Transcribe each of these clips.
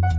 I'm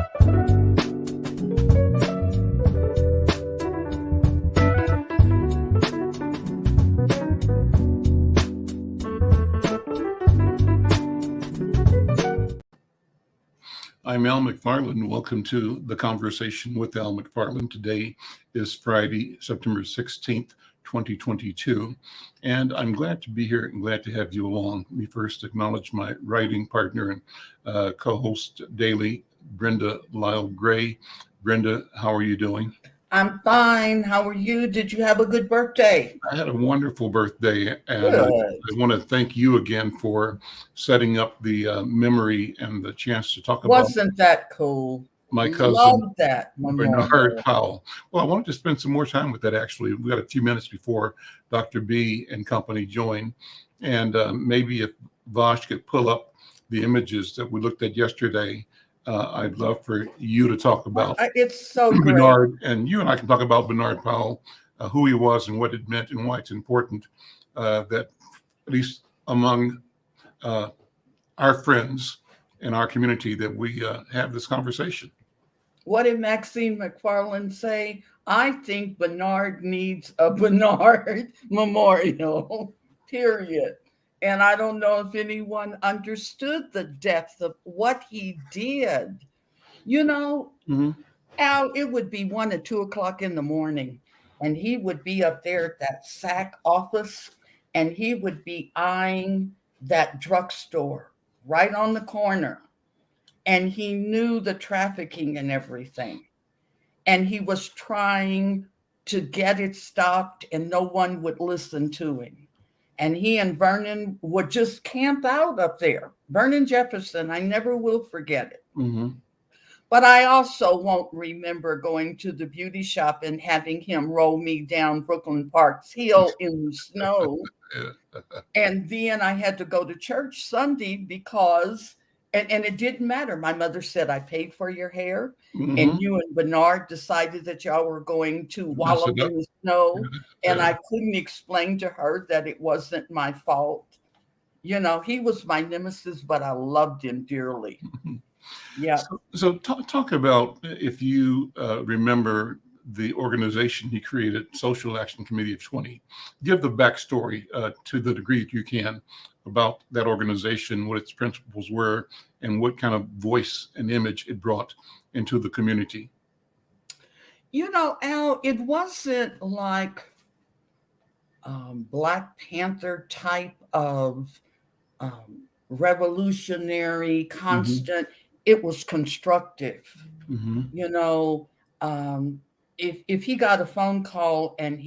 Al McFarlane. Welcome to The Conversation with Al McFarlane. Today is Friday, September 16th, 2022. And I'm glad to be here and glad to have you along. Let me first acknowledge my writing partner and co-host daily, Brenda Lyle-Gray. Brenda, how are you doing? I'm fine. How are you? Did you have a good birthday? I had a wonderful birthday, and I want to thank you again for setting up the memory and the chance to talk about. Wasn't that cool? My cousin, Love that Bernard Powell. Well, I wanted to spend some more time with that, actually. We got a few minutes before Dr. B and company join, and maybe if Vosh could pull up the images that we looked at yesterday, I'd love for you to talk about it's so great. Bernard, and you and I can talk about Bernard Powell, who he was and what it meant and why it's important that at least among our friends in our community that we have this conversation. What did Maxine McFarlane say? I think Bernard needs a Bernard memorial, period. And I don't know if anyone understood the depth of what he did. You know, Al, it would be 1 or 2 o'clock in the morning, and he would be up there at that SAC office, and he would be eyeing that drugstore right on the corner. And he knew the trafficking and everything. And he was trying to get it stopped, and no one would listen to him. And he and Vernon would just camp out up there. Vernon Jefferson, I never will forget it. But I also won't remember going to the beauty shop and having him roll me down Brooklyn Park's hill in the snow. And then I had to go to church Sunday because, and it didn't matter. My mother said, I paid for your hair. And you and Bernard decided that y'all were going to wallow in the snow. And I couldn't explain to her that it wasn't my fault. You know, he was my nemesis, but I loved him dearly. Yeah. So talk about, if you remember the organization he created, Social Action Committee of 20. Give the backstory to the degree that you can about that organization, what its principles were, and what kind of voice and image it brought into the community. You know, Al, it wasn't like Black Panther type of revolutionary, constant. It was constructive. You know, if he got a phone call and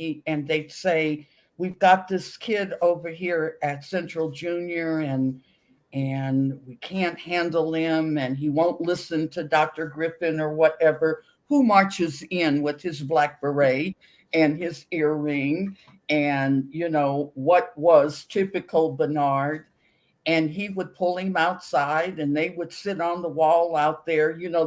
they'd say, we've got this kid over here at Central Junior and we can't handle him and he won't listen to Dr. Griffin or whatever, who marches in with his black beret and his earring and, you know, what was typical Bernard. And he would pull him outside and they would sit on the wall out there, you know,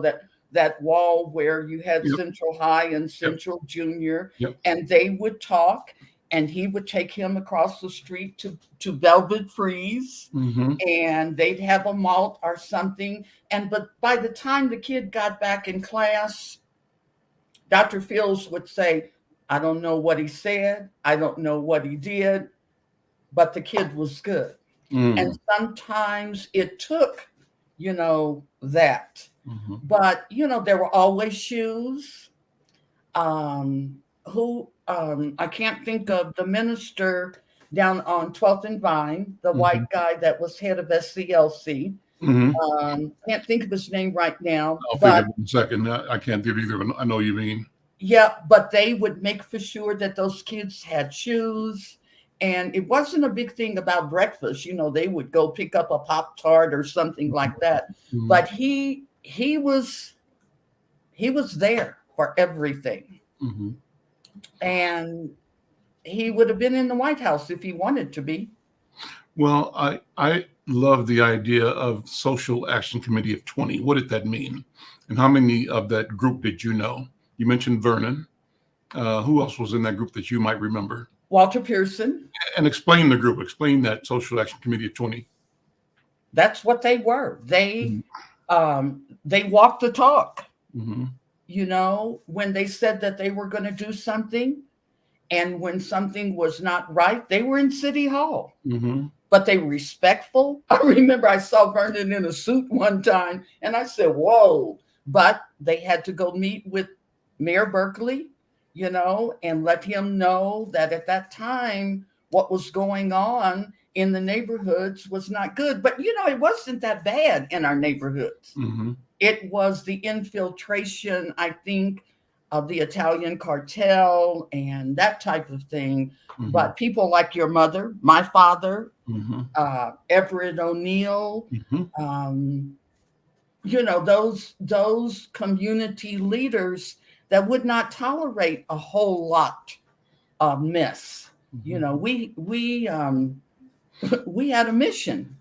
that wall where you had Central High and Central Junior, and they would talk. And he would take him across the street to Velvet Freeze, and they'd have a malt or something. But by the time the kid got back in class, Dr. Fields would say, I don't know what he said. I don't know what he did, but the kid was good. And sometimes it took, you know, that. But, you know, there were always shoes. I can't think of the minister down on 12th and Vine, the white guy that was head of SCLC. Can't think of his name right now. I'll think of it in a second. I can't think of either, but I know you mean. Yeah, but they would make for sure that those kids had shoes. And it wasn't a big thing about breakfast. You know, they would go pick up a Pop-Tart or something like that. But he was there for everything. And he would have been in the White House if he wanted to be. Well, I love the idea of Social Action Committee of 20. What did that mean? And how many of that group did you know? You mentioned Vernon. Who else was in that group that you might remember? Walter Pearson. And explain the group. Explain that Social Action Committee of 20. That's what they were. They They walked the talk. Mm-hmm. When they said that they were going to do something, and when something was not right, they were in City Hall. Mm-hmm. But they were respectful. I remember I saw Vernon in a suit one time, and I said, whoa. But they had to go meet with Mayor Berkeley, and let him know that at that time, what was going on in the neighborhoods was not good. But, it wasn't that bad in our neighborhoods. Mm-hmm. It was the infiltration, I think, of the Italian cartel and that type of thing. Mm-hmm. But people like your mother, my father, Mm-hmm. Everett O'Neill, Mm-hmm. those community leaders that would not tolerate a whole lot of mess. Mm-hmm. We had a mission.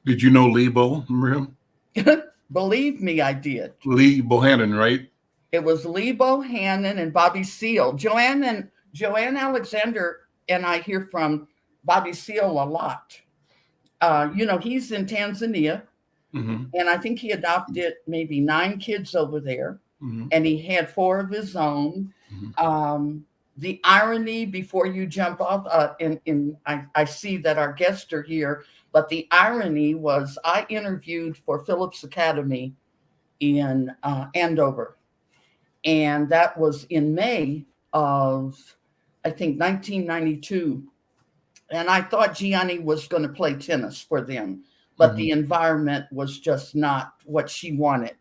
Did you know Lebo? Remember him? Believe me, I did. Lee Bohannon, right? It was Lee Bohannon and Bobby Seale. Joanne Alexander and I hear from Bobby Seale a lot. He's in Tanzania, Mm-hmm. and I think he adopted maybe 9 kids over there, Mm-hmm. and he had 4 of his own. Mm-hmm. The irony, before you jump off, I see that our guests are here, but the irony was I interviewed for Phillips Academy in Andover. And that was in May of, I think, 1992. And I thought Gianni was going to play tennis for them, but Mm-hmm. the environment was just not what she wanted.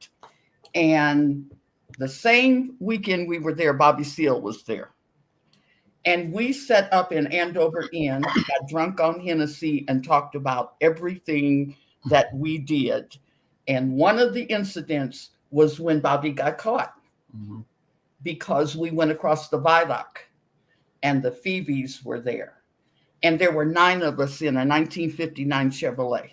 And the same weekend we were there, Bobby Seale was there. And we set up in Andover Inn, got drunk on Hennessy, and talked about everything that we did. And one of the incidents was when Bobby got caught. Mm-hmm. Because we went across the viaduct and the Phoebes were there. And there were 9 of us in a 1959 Chevrolet.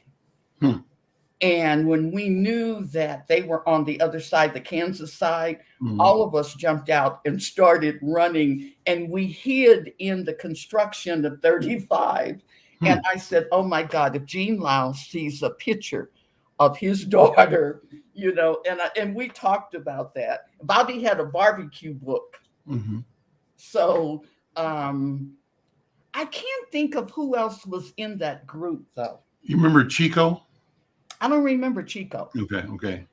And when we knew that they were on the other side, the Kansas side, all of us jumped out and started running. And we hid in the construction of 35. And I said, oh my God, if Gene Lau sees a picture of his daughter, and we talked about that. Bobby had a barbecue book. Mm-hmm. So I can't think of who else was in that group, though. You remember Chico? I don't remember Chico. Okay.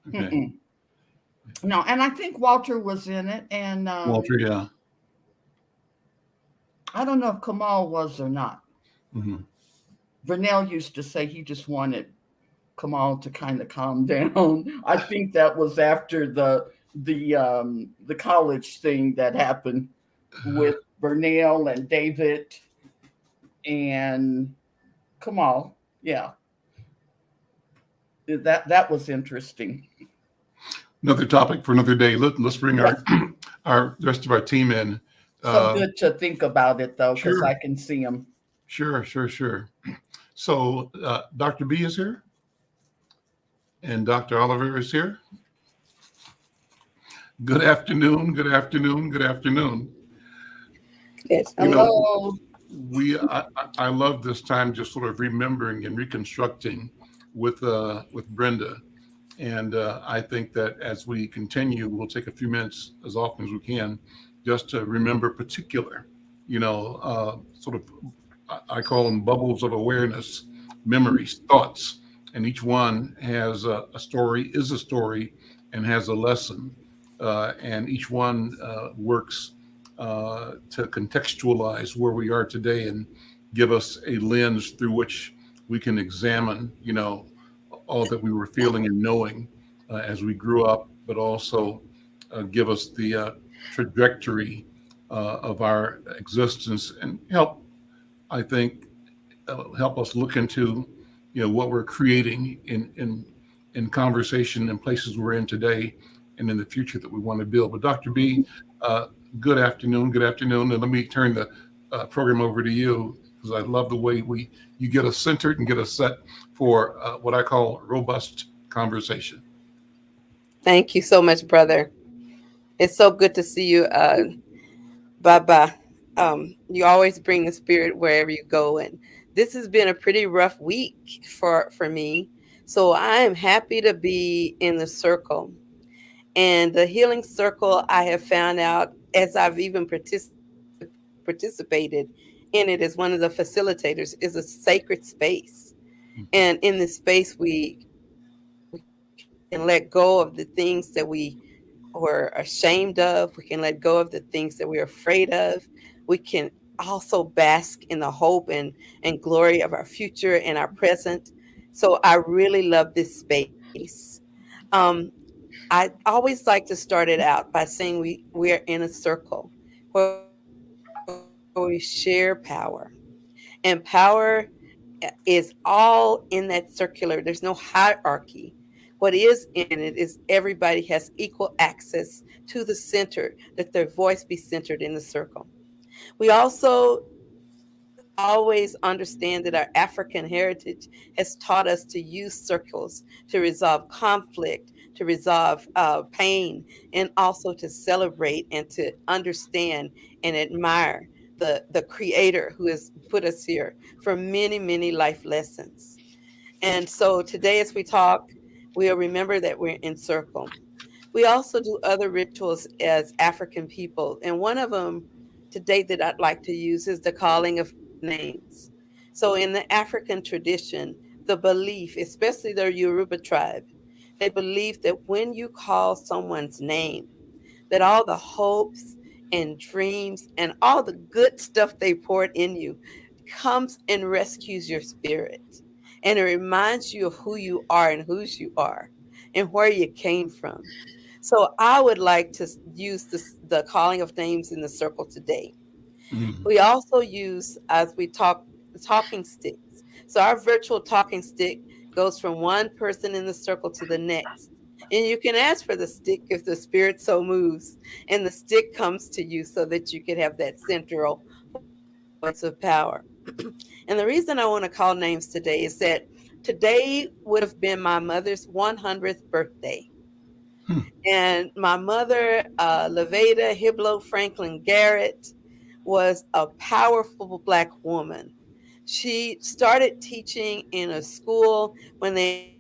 No, and I think Walter was in it. And Walter, yeah. I don't know if Kamal was or not. Mm-hmm. Vernell used to say he just wanted Kamal to kind of calm down. I think that was after the college thing that happened with Vernell and David and Kamal. Yeah. That was interesting. Another topic for another day. Let's bring our rest of our team in. So good to think about it, though, because Sure. I can see them. Sure. So Dr. B is here. And Dr. Oliver is here. Good afternoon. Yes. Hello. I love this time just sort of remembering and reconstructing with Brenda. And I think that as we continue, we'll take a few minutes as often as we can just to remember particular, sort of, I call them bubbles of awareness, memories, thoughts. And each one has a story, is a story, and has a lesson. And each one works to contextualize where we are today and give us a lens through which we can examine, all that we were feeling and knowing as we grew up, but also give us the trajectory of our existence and help us look into what we're creating in conversation in places we're in today and in the future that we want to build. But Dr. B, good afternoon. And let me turn the program over to you, because I love the way you get us centered and get us set for what I call robust conversation. Thank you so much, brother. It's so good to see you, Baba. You always bring the spirit wherever you go, and this has been a pretty rough week for me. So I am happy to be in the circle. And the healing circle, I have found out as I've even participated in it as one of the facilitators, is a sacred space. And in this space, we can let go of the things that we were ashamed of. We can let go of the things that we're afraid of. We can also bask in the hope and glory of our future and our present. So I really love this space. Um, I always like to start it out by saying we're in a circle where we share power. And power is all in that circular. There's no hierarchy. What is in it is everybody has equal access to the center, that their voice be centered in the circle. We also always understand that our African heritage has taught us to use circles to resolve conflict, to resolve pain, and also to celebrate and to understand and admire the creator who has put us here for many, many life lessons. And so today, as we talk, we'll remember that we're in circle. We also do other rituals as African people. And one of them today that I'd like to use is the calling of names. So in the African tradition, the belief, especially the Yoruba tribe, they believe that when you call someone's name, that all the hopes and dreams and all the good stuff they poured in you comes and rescues your spirit. And it reminds you of who you are and whose you are and where you came from. So I would like to use the calling of names in the circle today. Mhm. We also use, as we talk, talking sticks. So our virtual talking stick goes from one person in the circle to the next. And you can ask for the stick if the spirit so moves, and the stick comes to you so that you can have that central voice of power. And the reason I want to call names today is that today would have been my mother's 100th birthday. Hmm. And my mother, Levada Hiblo Franklin Garrett, was a powerful Black woman. She started teaching in a school when they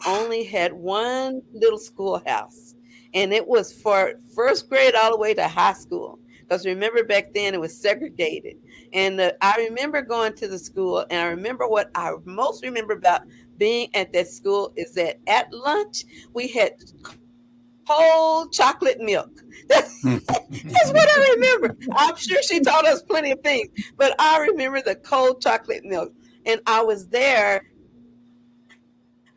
only had one little schoolhouse. And it was for first grade all the way to high school. Because remember, back then it was segregated. And I remember going to the school, and I remember what I most remember about being at that school is that at lunch, we had cold chocolate milk. Hmm. That's what I remember. I'm sure she taught us plenty of things, but I remember the cold chocolate milk. And I was there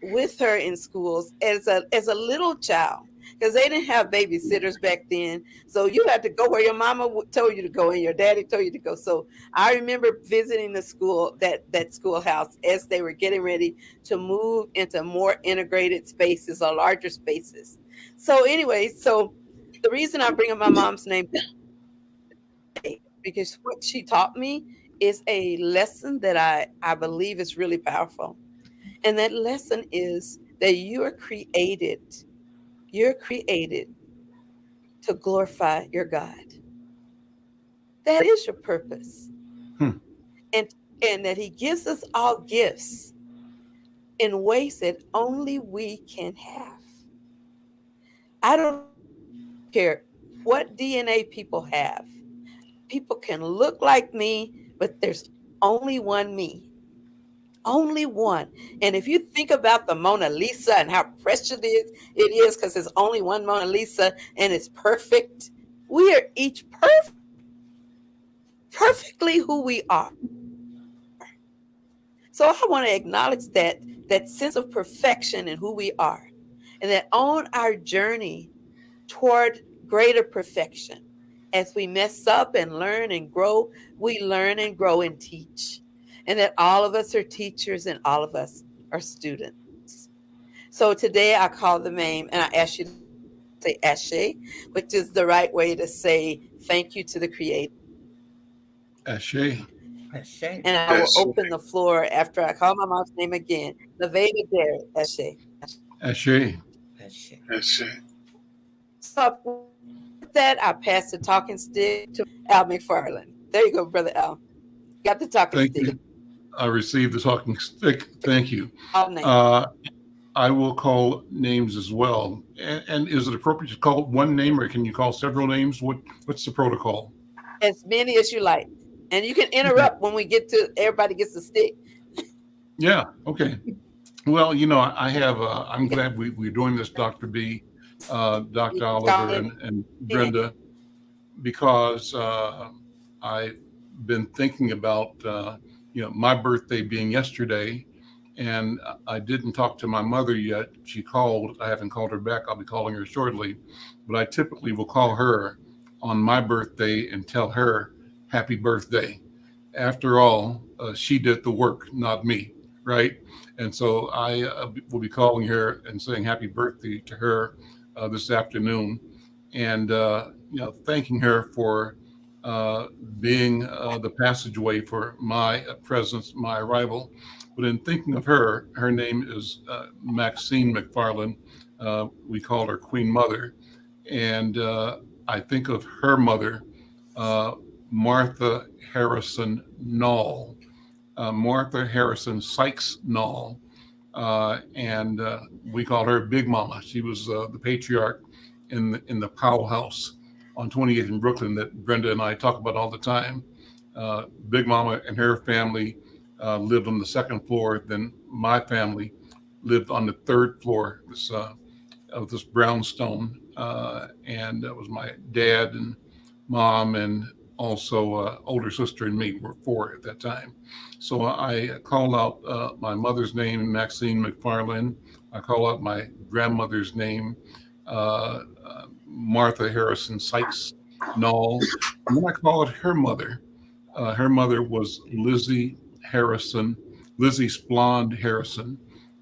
with her in schools as a little child because they didn't have babysitters back then. So you had to go where your mama told you to go and your daddy told you to go. So I remember visiting the school, that schoolhouse, as they were getting ready to move into more integrated spaces or larger spaces. So anyway, so the reason I'm bringing my mom's name today because what she taught me is a lesson that I believe is really powerful. And that lesson is that you're created to glorify your God. That is your purpose. Hmm. And that he gives us all gifts in ways that only we can have. I don't care what DNA people have. People can look like me, but there's only one me. Only one. And if you think about the Mona Lisa and how precious it is because there's only one Mona Lisa and it's perfect, we are each perfectly who we are. So I want to acknowledge that sense of perfection in who we are, and that on our journey toward greater perfection, as we mess up and learn and grow, we learn and grow and teach. And that all of us are teachers and all of us are students. So today I call the name and I ask you to say Ashe, which is the right way to say thank you to the Creator. Ashe. And I will open the Ashe. floor after I call my mom's name again. Levada Garrett, Ashe. Ashe. Ashe. So with that, I pass the talking stick to Al McFarlane. There you go, Brother Al. Got the talking Thank stick. you. I received the talking stick. Thank you. All names. I will call names as well. And is it appropriate to call one name, or can you call several names? What's the protocol? As many as you like. And you can interrupt when we get to everybody gets a stick. Yeah. Okay. Well, I have. I'm glad we're doing this, Dr. B, Dr. Oliver, and Brenda, because I've been thinking about my birthday being yesterday, and I didn't talk to my mother yet. She called. I haven't called her back. I'll be calling her shortly, but I typically will call her on my birthday and tell her happy birthday. After all, she did the work, not me, right? And so I will be calling her and saying happy birthday to her this afternoon, and thanking her for being the passageway for my presence, my arrival. But in thinking of her, her name is Maxine McFarlane. We call her Queen Mother, and I think of her mother, Martha Harrison Nall, Martha Harrison Sykes Nall, and we call her Big Mama. She was the patriarch in the Powell House on 28th in Brooklyn that Brenda and I talk about all the time. Big Mama and her family lived on the second floor. Then my family lived on the third floor of this brownstone, and that was my dad and mom, and also older sister and me were four at that time. So I call out my mother's name, Maxine McFarlane. I call out my grandmother's name, Martha Harrison Sykes Nall. And then I call it her mother. Her mother was Lizzie Splond Harrison.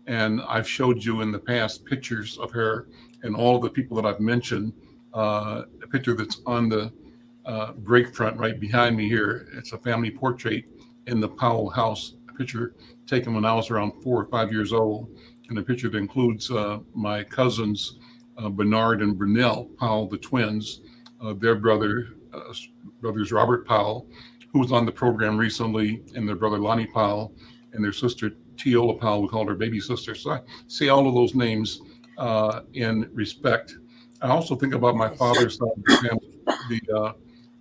And I've showed you in the past pictures of her and all the people that I've mentioned. A picture that's on the break front right behind me here. It's a family portrait in the Powell house, a picture taken when I was around 4 or 5 years old. And a picture that includes my cousins, Bernard and Brunell Powell, the twins, their brothers Robert Powell, who was on the program recently, and their brother Lonnie Powell, and their sister Teola Powell. We called her baby sister. So I say all of those names in respect. I also think about my father's side of the family.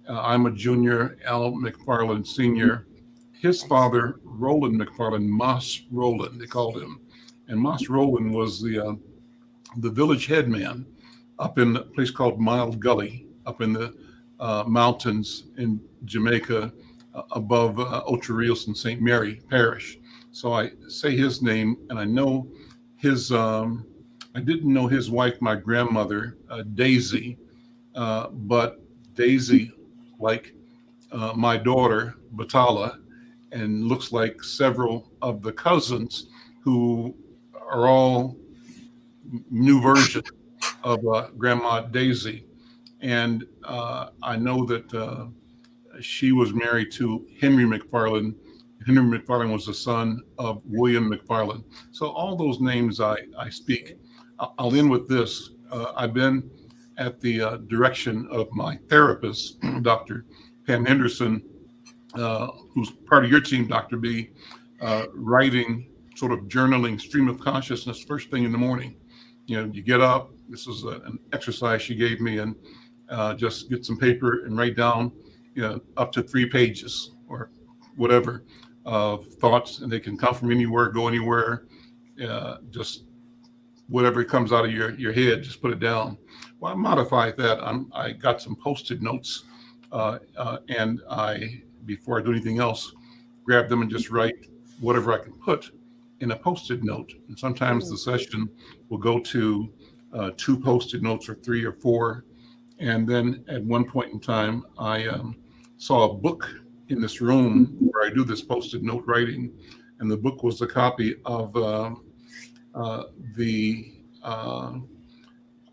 I'm a junior, Al McFarlane Sr. His father, Roland McFarlane, Moss Roland, they called him. And Moss Roland was the village headman up in a place called Mild Gully, up in the mountains in Jamaica, above Ocho Rios and St. Mary Parish. So I say his name, and I know his, I didn't know his wife, my grandmother, Daisy, but Daisy, like my daughter, Batala, and looks like several of the cousins who are all new version of Grandma Daisy. And I know that she was married to Henry McFarlane. Henry McFarlane was the son of William McFarlane. So all those names I speak. I'll end with this. I've been at the direction of my therapist, Dr. Pam Henderson, who's part of your team, Dr. B, writing sort of journaling stream of consciousness first thing in the morning. You get up, this is an exercise she gave me, and just get some paper and write down up to 3 pages or whatever of thoughts, and they can come from anywhere, go anywhere, just whatever comes out of your head, just put it down. Well, I modified that. I got some Post-it notes, and before I do anything else, grab them and just write whatever I can put in a Post-it note. And sometimes the session will go to 2 Post-it notes or 3 or 4. And then at one point in time, I saw a book in this room where I do this Post-it note writing. And the book was a copy of the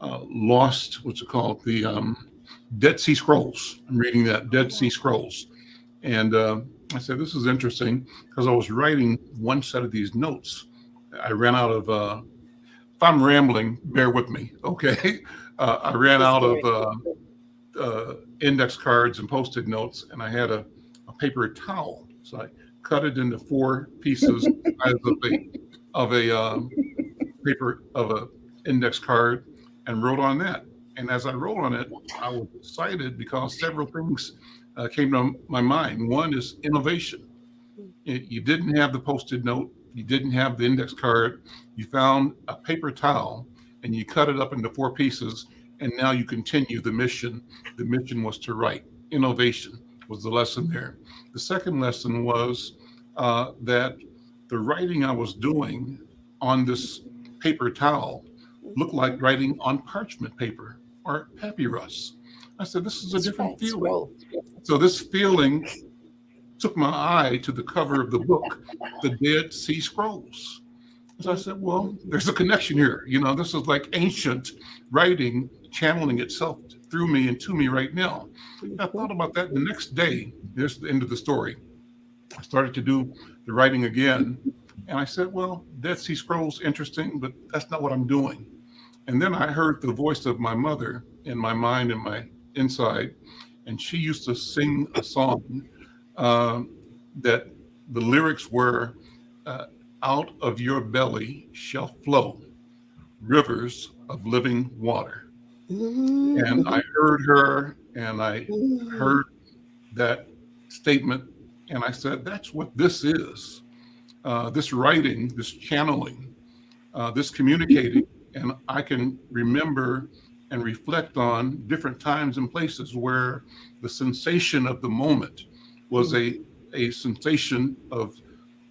lost, what's it called? The Dead Sea Scrolls. I'm reading that, Dead Sea Scrolls. And I said, this is interesting, because I was writing one set of these notes. I ran out of, if I'm rambling, bear with me, okay? I ran out of index cards and Post-it notes, and I had a paper towel. So I cut it into 4 pieces the size of a paper of a index card, and wrote on that. And as I wrote on it, I was excited because several things came to my mind. One is innovation. You didn't have the Post-it note, you didn't have the index card. You found a paper towel and you cut it up into 4 pieces, and now you continue the mission. The mission was to write. Innovation was the lesson there. The second lesson was that the writing I was doing on this paper towel looked like writing on parchment paper or papyrus. I said, this is a different feeling. So this feeling took my eye to the cover of the book, The Dead Sea Scrolls. So I said, well, there's a connection here. You know, this is like ancient writing channeling itself through me and to me right now. I thought about that the next day. There's the end of the story. I started to do the writing again. And I said, well, Dead Sea Scrolls, interesting, but that's not what I'm doing. And then I heard the voice of my mother in my mind and my inside. And she used to sing a song that the lyrics were, out of your belly shall flow rivers of living water. And I heard her, and I heard that statement, and I said, that's what this is. This writing, this channeling, this communicating. And I can remember and reflect on different times and places where the sensation of the moment was a sensation of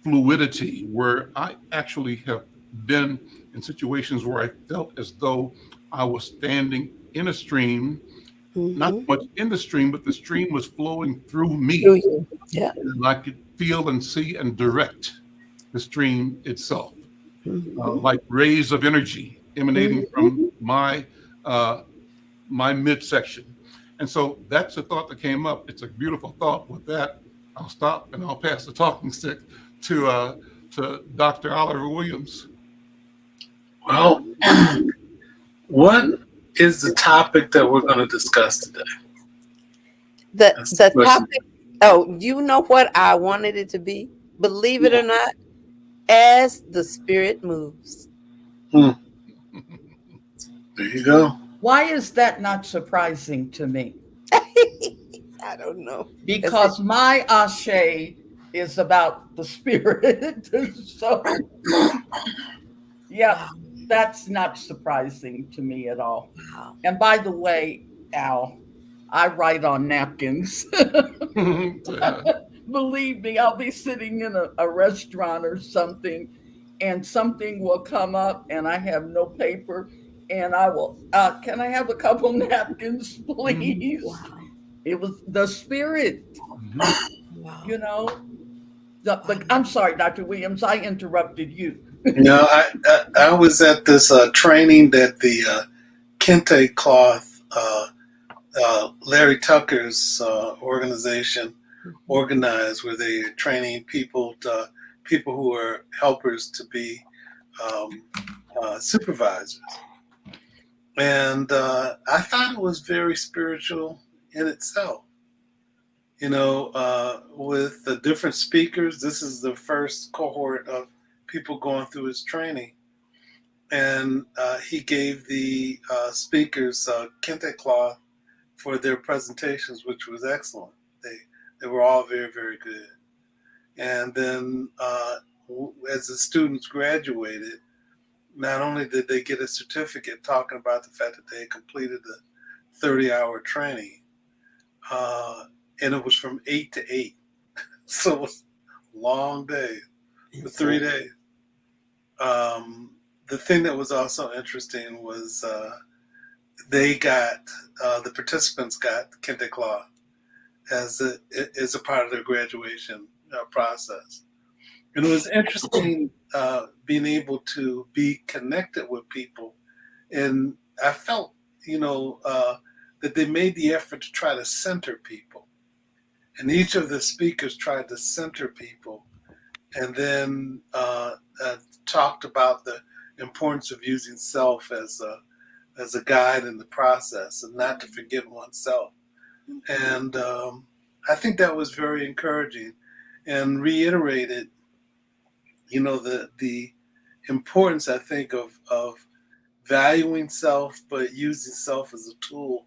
fluidity, where I actually have been in situations where I felt as though I was standing in a stream, not much in the stream, but the stream was flowing through me. Yeah. And I could feel and see and direct the stream itself, like rays of energy emanating from my midsection. And so that's a thought that came up. It's a beautiful thought. With that, I'll stop and I'll pass the talking stick to Dr. Oliver Williams. Well, what is the topic that we're going to discuss today? The topic, oh, you know what I wanted it to be? Believe it or not, as the spirit moves. There you go. Why is that not surprising to me? I don't know. Because my ashe is about the spirit. So, yeah, that's not surprising to me at all. Wow. And by the way, Al, I write on napkins. Believe me, I'll be sitting in a restaurant or something, and something will come up, and I have no paper, and I will, can I have a couple napkins, please? Wow. It was the spirit, Wow. you know. I'm sorry, Dr. Williams, I interrupted you. No, I was at this training that the Kente Cloth, Larry Tucker's organization organized, where they are training people who are helpers to be supervisors. And I thought it was very spiritual in itself. You know, with the different speakers, this is the first cohort of people going through his training. And he gave the speakers kente cloth for their presentations, which was excellent. They were all very, very good. And then as the students graduated, not only did they get a certificate talking about the fact that they had completed the 30-hour training, and it was from 8 to 8. So it was a long day for 3 days. The thing that was also interesting was they got, the participants got kente cloth as a part of their graduation process. And it was interesting being able to be connected with people. And I felt, you know, that they made the effort to try to center people. And each of the speakers tried to center people, and then talked about the importance of using self as a guide in the process, and not to forget oneself. And I think that was very encouraging. and reiterated, the importance, I think, of valuing self, but using self as a tool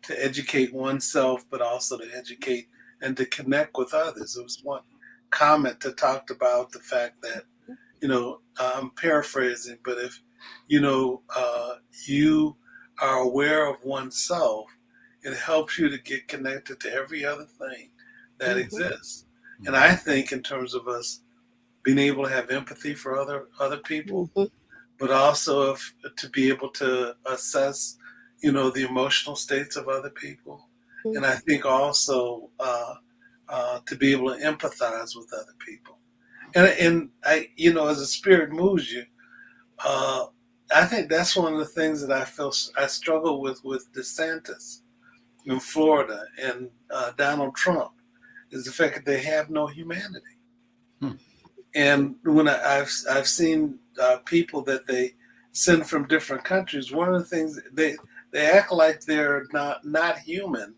to educate oneself, but also to educate and to connect with others. There was one comment that talked about the fact that, I'm paraphrasing, but if, you are aware of oneself, it helps you to get connected to every other thing that exists. And I think in terms of us being able to have empathy for other people, but also to be able to assess, the emotional states of other people. And I think also to be able to empathize with other people. And I, as the spirit moves you, I think that's one of the things that I struggle with DeSantis in Florida and Donald Trump is the fact that they have no humanity. And when I've seen people that they send from different countries, one of the things they act like they're not human,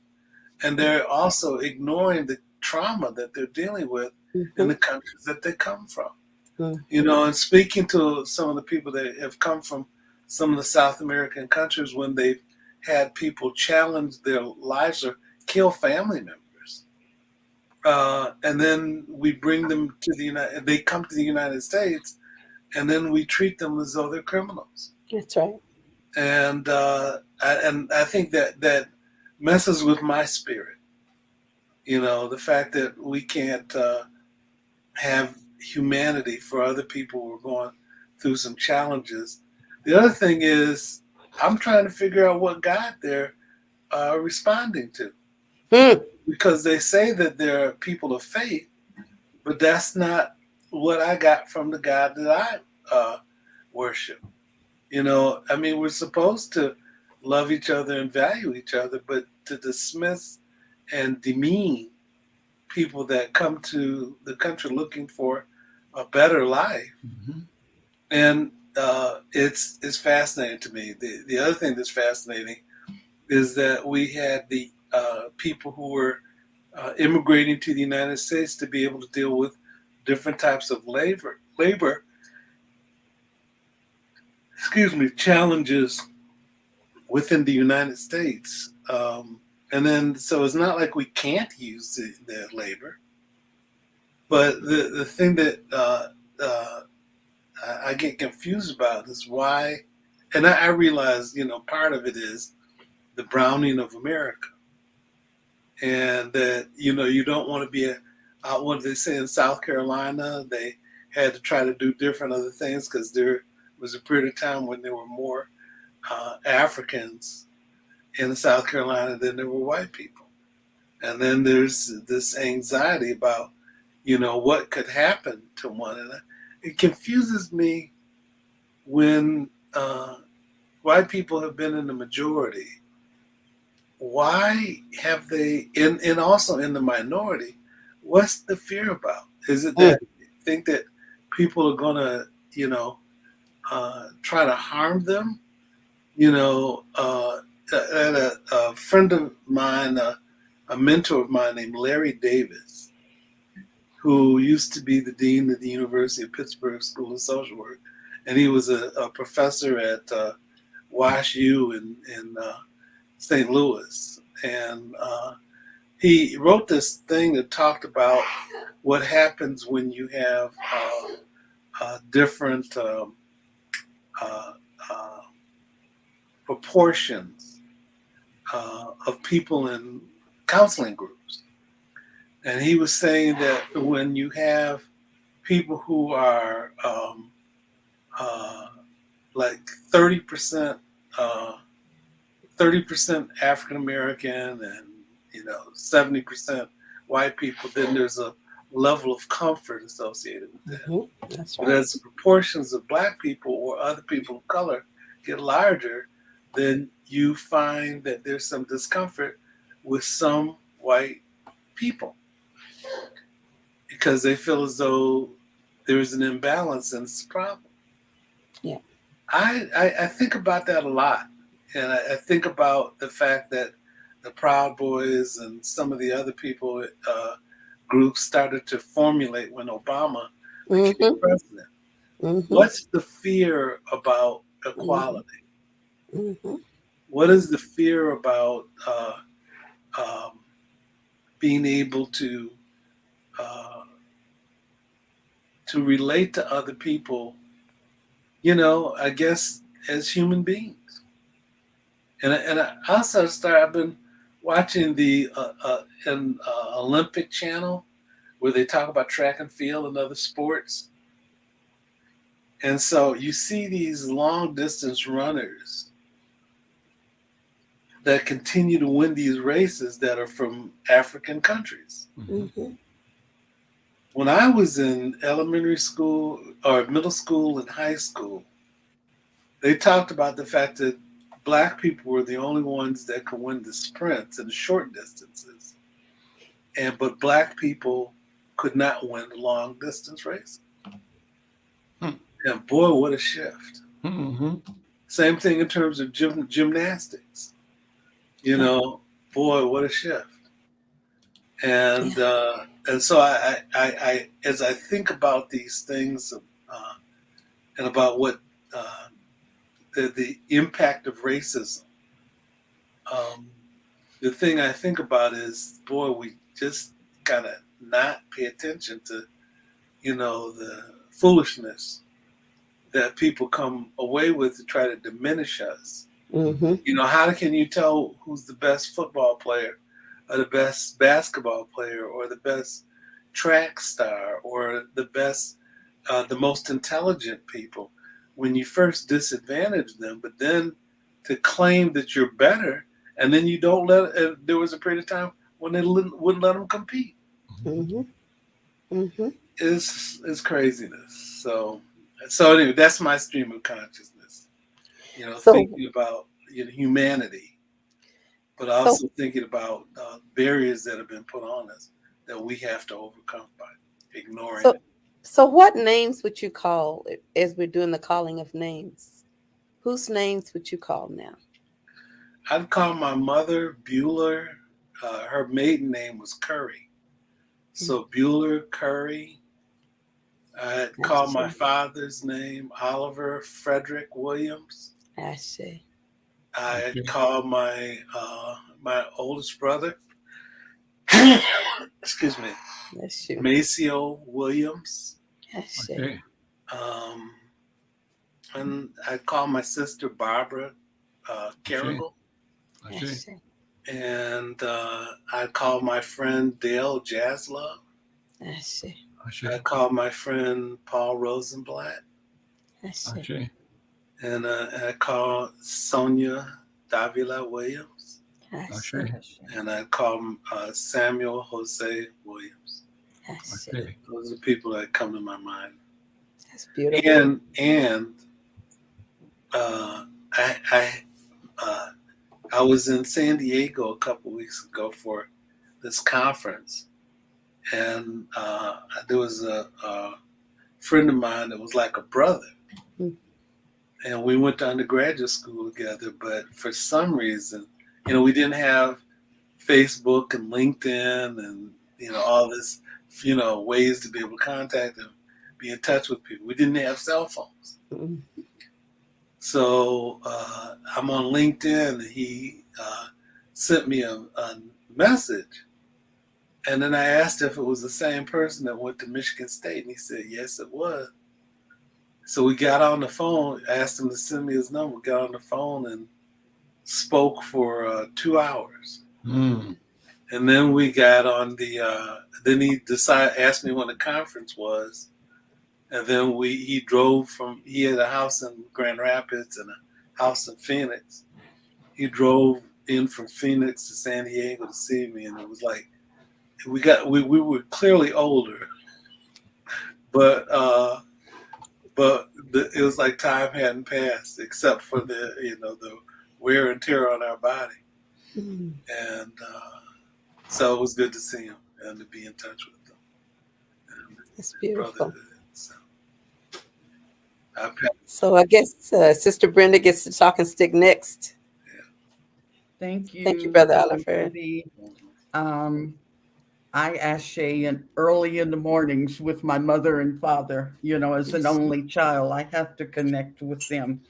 and they're also ignoring the trauma that they're dealing with in the countries that they come from. And speaking to some of the people that have come from some of the South American countries when they've had people challenge their lives or kill family members. And then we bring them to they come to the United States, and then we treat them as though they're criminals. That's right. And I think that messes with my spirit. The fact that we can't have humanity for other people who are going through some challenges. The other thing is, I'm trying to figure out what God they're responding to. Because they say that they're people of faith, but that's not what I got from the God that I worship. We're supposed to love each other and value each other, but to dismiss and demean people that come to the country looking for a better life. And it's fascinating to me. The other thing that's fascinating is that we had the people who were immigrating to the United States to be able to deal with different types of labor, challenges within the United States. And then, so it's not like we can't use their labor. But the thing that I get confused about is why, and I realize, part of it is the browning of America. And that, you don't want to be what they say in South Carolina, they had to try to do different other things because there was a period of time when there were more Africans in South Carolina than there were white people. And then there's this anxiety about, what could happen to one. And it confuses me when white people have been in the majority. Why have they, and also in the minority, what's the fear about? Is it that you think that people are going to, try to harm them? A friend of mine, a mentor of mine named Larry Davis, who used to be the dean of the University of Pittsburgh School of Social Work, and he was a professor at WashU in St. Louis. And he wrote this thing that talked about what happens when you have different proportions of people in counseling groups. And he was saying that when you have people who are like 30% African American and 70% white people, then there's a level of comfort associated with that. That's But right. as the proportions of black people or other people of color get larger, then you find that there's some discomfort with some white people because they feel as though there's an imbalance and it's a problem. Yeah. I think about that a lot. And I think about the fact that the Proud Boys and some of the other people groups started to formulate when Obama became president. What's the fear about equality? What is the fear about being able to relate to other people, I guess, as human beings? And I also I've been watching the Olympic channel where they talk about track and field and other sports. And so you see these long distance runners that continue to win these races that are from African countries. When I was in elementary school or middle school and high school, they talked about the fact that Black people were the only ones that could win the sprints and the short distances. But Black people could not win the long distance races. And boy, what a shift. Same thing in terms of gymnastics. Boy, what a shift. And so I as I think about these things and about what the impact of racism, the thing I think about is, boy, we just gotta not pay attention to, the foolishness that people come away with to try to diminish us. How can you tell who's the best football player or the best basketball player or the best track star or the best, the most intelligent people when you first disadvantage them, but then to claim that you're better, and then you don't there was a period of time when they wouldn't let them compete. It's craziness. So anyway, that's my stream of consciousness. Thinking about humanity, but also thinking about barriers that have been put on us that we have to overcome by ignoring it. So what names would you call as we're doing the calling of names? Whose names would you call now? I'd call my mother Bueller. Her maiden name was Curry. So Bueller Curry. I'd call my father's name Oliver Frederick Williams. I see. I'd call my oldest brother, excuse me, Maceo Williams. Okay. And I'd call my sister Barbara Carrigal. Okay. And I'd call my friend Dale Jaslove. I see. I call my friend Paul Rosenblatt. Okay. And I call Sonia Davila Williams. Okay. And I call Samuel Jose Williams. Okay. Those are the people that come to my mind. That's beautiful. And I was in San Diego a couple weeks ago for this conference, and there was a friend of mine that was like a brother, and we went to undergraduate school together. But for some reason, we didn't have Facebook and LinkedIn and all this, ways to be able to contact him, be in touch with people. We didn't have cell phones. So I'm on LinkedIn, and he sent me a message. And then I asked if it was the same person that went to Michigan State, and he said, yes, it was. So we got on the phone, asked him to send me his number, got on the phone and spoke for 2 hours. And then we got on then he asked me when the conference was. And then he drove he had a house in Grand Rapids and a house in Phoenix. He drove in from Phoenix to San Diego to see me. And it was like, we were clearly older, but it was like time hadn't passed except for the wear and tear on our body. And so it was good to see him and to be in touch with him. And that's beautiful. So I guess Sister Brenda gets the talking stick next. Thank you. Thank you, Brother Oliver. I ashe early in the mornings with my mother and father. As an only child, I have to connect with them.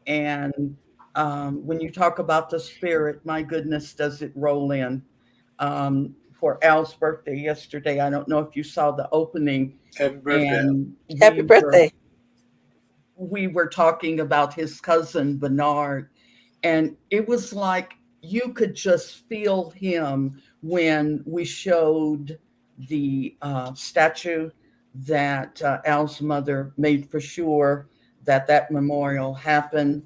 And when you talk about the spirit, my goodness, does it roll in. For Al's birthday yesterday, I don't know if you saw the opening, Happy birthday. and Happy birthday. we were talking about his cousin Bernard, and it was like you could just feel him when we showed the statue that Al's mother made for sure that memorial happened.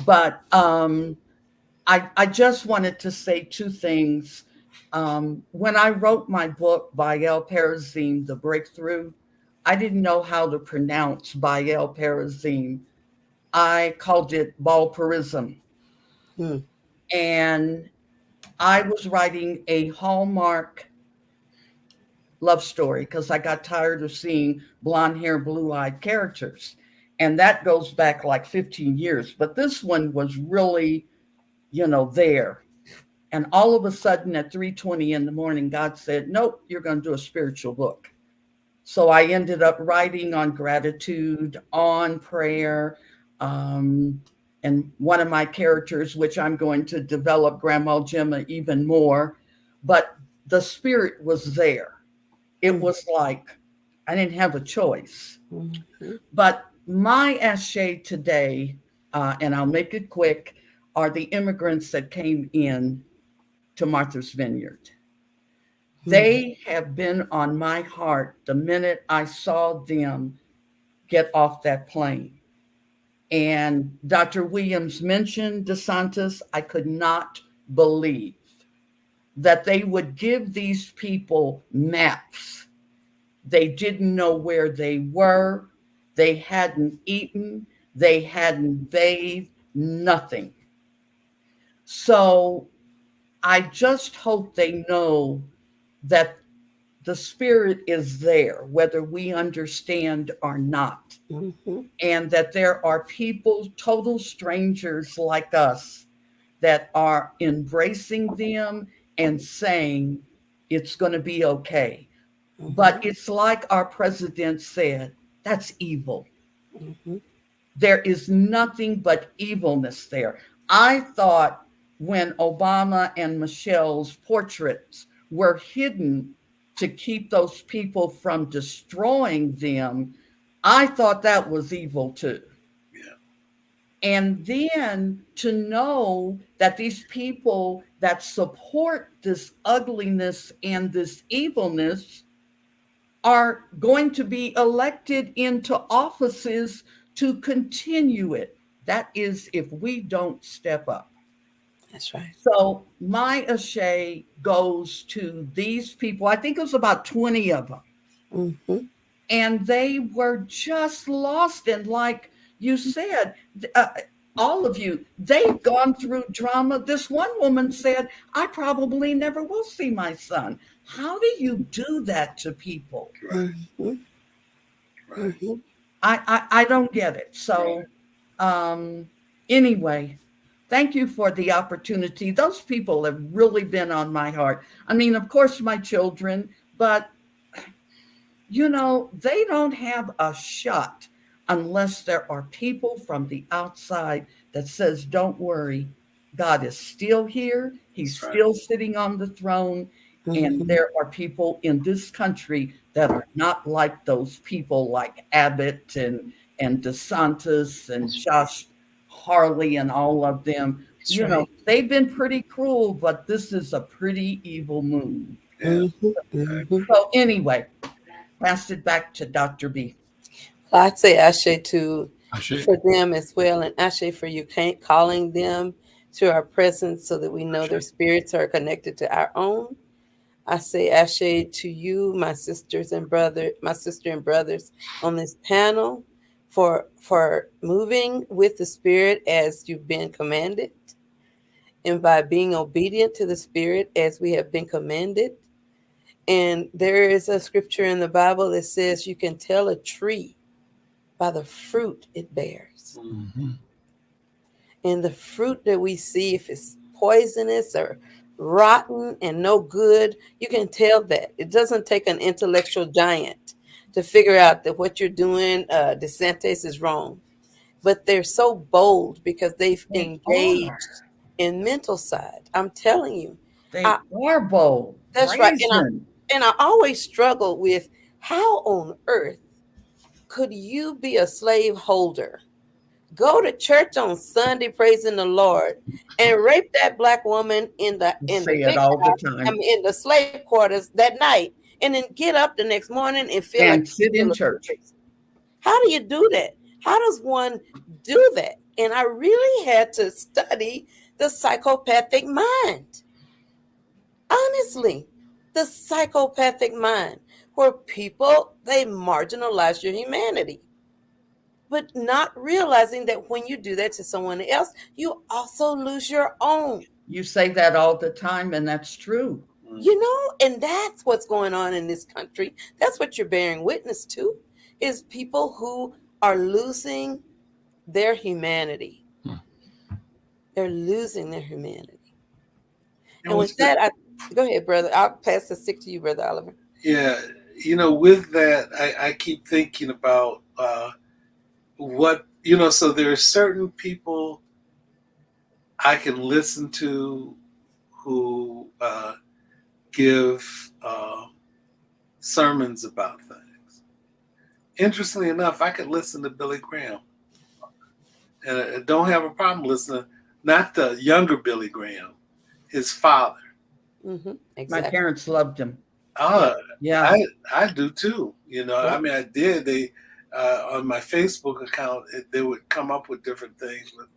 But I just wanted to say two things. When I wrote my book, Baal Perazim, The Breakthrough, I didn't know how to pronounce Baal Perazim. I called it Balperism. And I was writing a Hallmark love story because I got tired of seeing blonde hair, blue eyed characters. And that goes back like 15 years. But this one was really, there. And all of a sudden at 3:20 in the morning, God said, nope, you're going to do a spiritual book. So I ended up writing on gratitude, on prayer, and one of my characters, which I'm going to develop, Grandma Gemma, even more. But the spirit was there. It was like I didn't have a choice. Mm-hmm. But my ashe today, and I'll make it quick, are the immigrants that came in to Martha's Vineyard. They have been on my heart the minute I saw them get off that plane. And Dr. Williams mentioned DeSantis. I could not believe that they would give these people maps. They didn't know where they were. They hadn't eaten. They hadn't bathed, nothing. So I just hope they know that the spirit is there, whether we understand or not. Mm-hmm. And that there are people, total strangers like us, that are embracing them and saying it's going to be okay. Mm-hmm. But it's like our president said, that's evil. Mm-hmm. There is nothing but evilness there. I thought when Obama and Michelle's portraits were hidden to keep those people from destroying them, I thought that was evil too. Yeah. And then to know that these people that support this ugliness and this evilness are going to be elected into offices to continue it. That is, if we don't step up. That's right. So my ashe goes to these people. I think it was about 20 of them. Mm-hmm. And they were just lost. And like you said, all of you, they've gone through drama. This one woman said, I probably never will see my son. How do you do that to people? Right. Mm-hmm. Right. I don't get it. So anyway, thank you for the opportunity. Those people have really been on my heart. I mean, of course, my children, but, they don't have a shot unless there are people from the outside that says, don't worry, God is still here. He's still sitting on the throne. Mm-hmm. And there are people in this country that are not like those people like Abbott and DeSantis and Josh Harley and all of them. That's they've been pretty cruel, but this is a pretty evil move. Yeah. Mm-hmm. So anyway, pass it back to Dr. B. Well, I'd say ashe for them as well, and ashe for you calling them to our presence so that we know their spirits are connected to our own. I say ashe to you, my sister and brothers on this panel, for moving with the Spirit as you've been commanded, and by being obedient to the Spirit as we have been commanded. And there is a scripture in the Bible that says you can tell a tree by the fruit it bears. Mm-hmm. And the fruit that we see, if it's poisonous or rotten and no good. You can tell that. It doesn't take an intellectual giant to figure out that what you're doing, DeSantis, is wrong. But they're so bold because they've They engaged are. in mental side. I'm telling you. They are bold. That's right. Brazen. And I always struggle with, how on earth could you be a slave holder, go to church on Sunday praising the Lord, and rape that black woman in the Say big it all the house, time. in the slave quarters that night, and then get up the next morning and feel And like sit in church. How do you do that? How does one do that? And I really had to study the psychopathic mind. Honestly, the psychopathic mind, where people, they marginalize your humanity, but not realizing that when you do that to someone else, you also lose your own. You say that all the time, and that's true. You know, and that's what's going on in this country. That's what you're bearing witness to, is people who are losing their humanity. They're losing their humanity. And with that, go ahead, brother. I'll pass the stick to you, Brother Oliver. Yeah, with that, I keep thinking about what, so there are certain people I can listen to who give sermons about things. Interestingly enough, I could listen to Billy Graham. And I don't have a problem listening, not the younger Billy Graham, his father. Mm-hmm. Exactly. My parents loved him. Yeah, I do too. I mean, I did. They on my Facebook account, they would come up with different things, with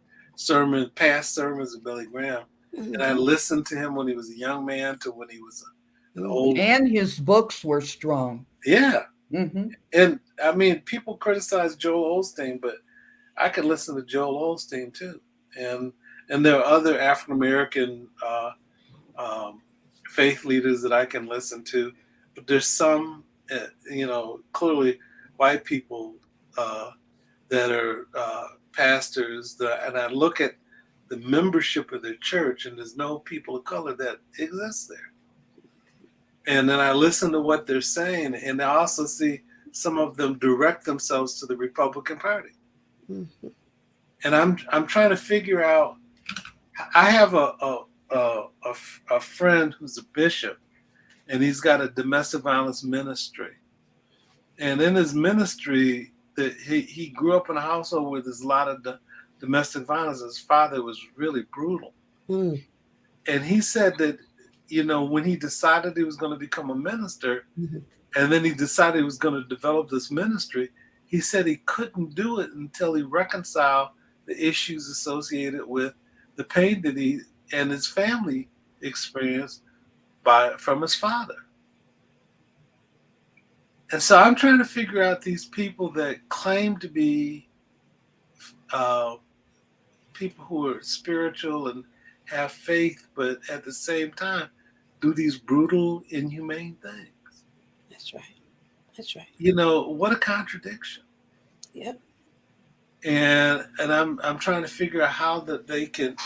past sermons of Billy Graham, and I listened to him when he was a young man to when he was an old. And his books were strong. Yeah, and I mean, people criticize Joel Osteen, but I could listen to Joel Osteen too, and there are other African American faith leaders that I can listen to, but there's some, clearly white people that are pastors, and I look at the membership of their church, and there's no people of color that exists there. And then I listen to what they're saying, and I also see some of them direct themselves to the Republican Party. Mm-hmm. And I'm trying to figure out. I have a friend who's a bishop, and he's got a domestic violence ministry. And in his ministry, that he grew up in a household where there's a lot of domestic violence. His father was really brutal. And he said that, when he decided he was going to become a minister, and then he decided he was going to develop this ministry, he said he couldn't do it until he reconciled the issues associated with the pain that he and his family experienced from his father. And so I'm trying to figure out these people that claim to be people who are spiritual and have faith, but at the same time do these brutal, inhumane things. That's right. That's right. What a contradiction. Yep. And I'm trying to figure out how they can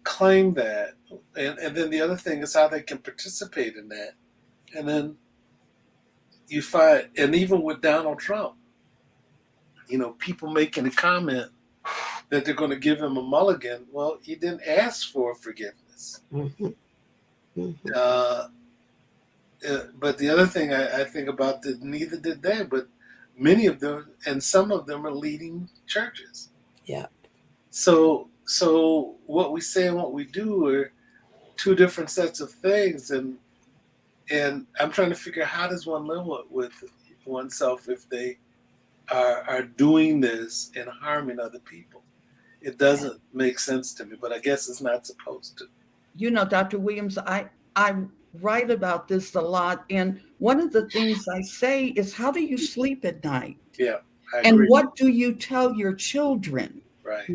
claim that, and then the other thing is how they can participate in that. And then you find, and even with Donald Trump, people making a comment that they're going to give him a mulligan. Well, he didn't ask for forgiveness. But the other thing I think about that neither did they, but many of them, and some of them, are leading churches. Yeah. So what we say and what we do are two different sets of things, and I'm trying to figure out, how does one live with oneself if they are doing this and harming other people? It doesn't make sense to me, but I guess it's not supposed to. Dr. Williams, I write about this a lot, and one of the things I say is, how do you sleep at night? Yeah. And what do you tell your children? Right.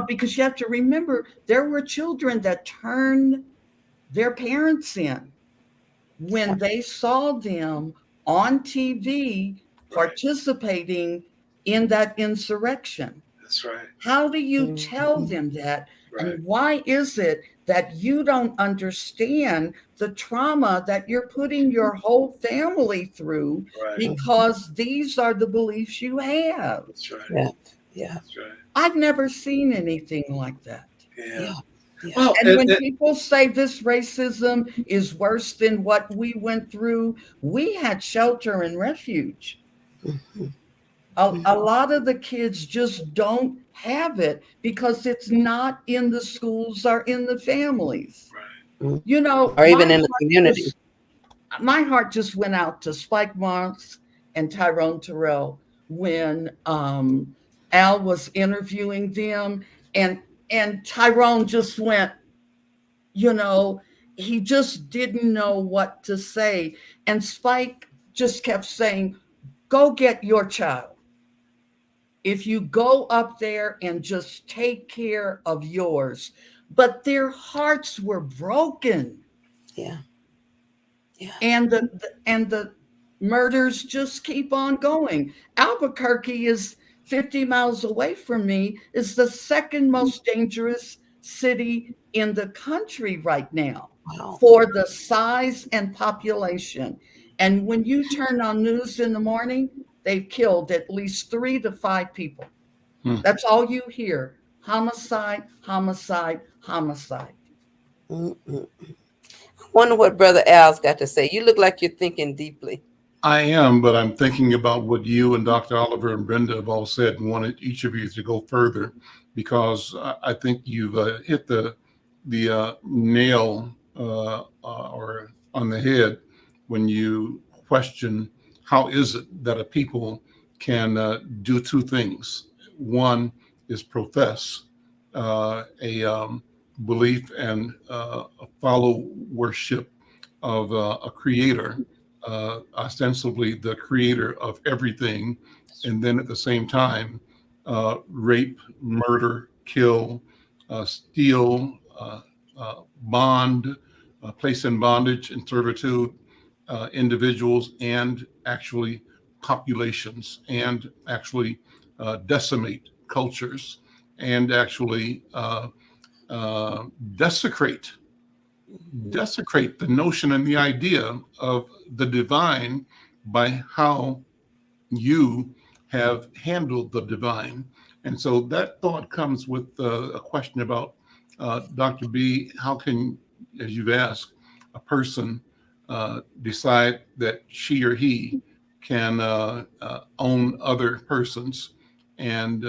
Because you have to remember, there were children that turned their parents in when they saw them on TV participating in that insurrection. That's right. How do you tell them that? Right. And why is it that you don't understand the trauma that you're putting your whole family through Right. because these are the beliefs you have? That's right. Yeah. Yeah. That's right. I've never seen anything like that. Yeah. Yeah. Well, And when people say this racism is worse than what we went through, we had shelter and refuge. Mhm. A lot of the kids just don't have it because it's not in the schools or in the families. right. You know, Or even in the community. my heart just went out to Spike Marks and Tyrone Terrell when Al was interviewing them, and Tyrone just went, you know, he just didn't know what to say, and Spike just kept saying, "Go get your child. If you go up there and just take care of yours." But their hearts were broken. Yeah. Yeah. And the murders just keep on going. Albuquerque is 50 miles away from me, is the second most dangerous city in the country right now Wow. for the size and population. And when you turn on news in the morning, they've killed at least 3 to 5 people. That's all you hear. Homicide, homicide, homicide. Mm-mm. I wonder what Brother Al's got to say. You look like you're thinking deeply. I am, but I'm thinking about what you and Dr. Oliver and Brenda have all said and wanted each of you to go further, because I think you've hit the nail or on the head when you question how is it that a people can do two things. One is profess a belief and follow worship of a creator, ostensibly the creator of everything, and then at the same time rape, murder, kill, steal, bond, place in bondage and servitude individuals and actually populations, and actually decimate cultures, and actually desecrate the notion and the idea of the divine by how you have handled the divine. And so that thought comes with a question about Dr. B, how can, as you've asked, a person decide that she or he can own other persons? And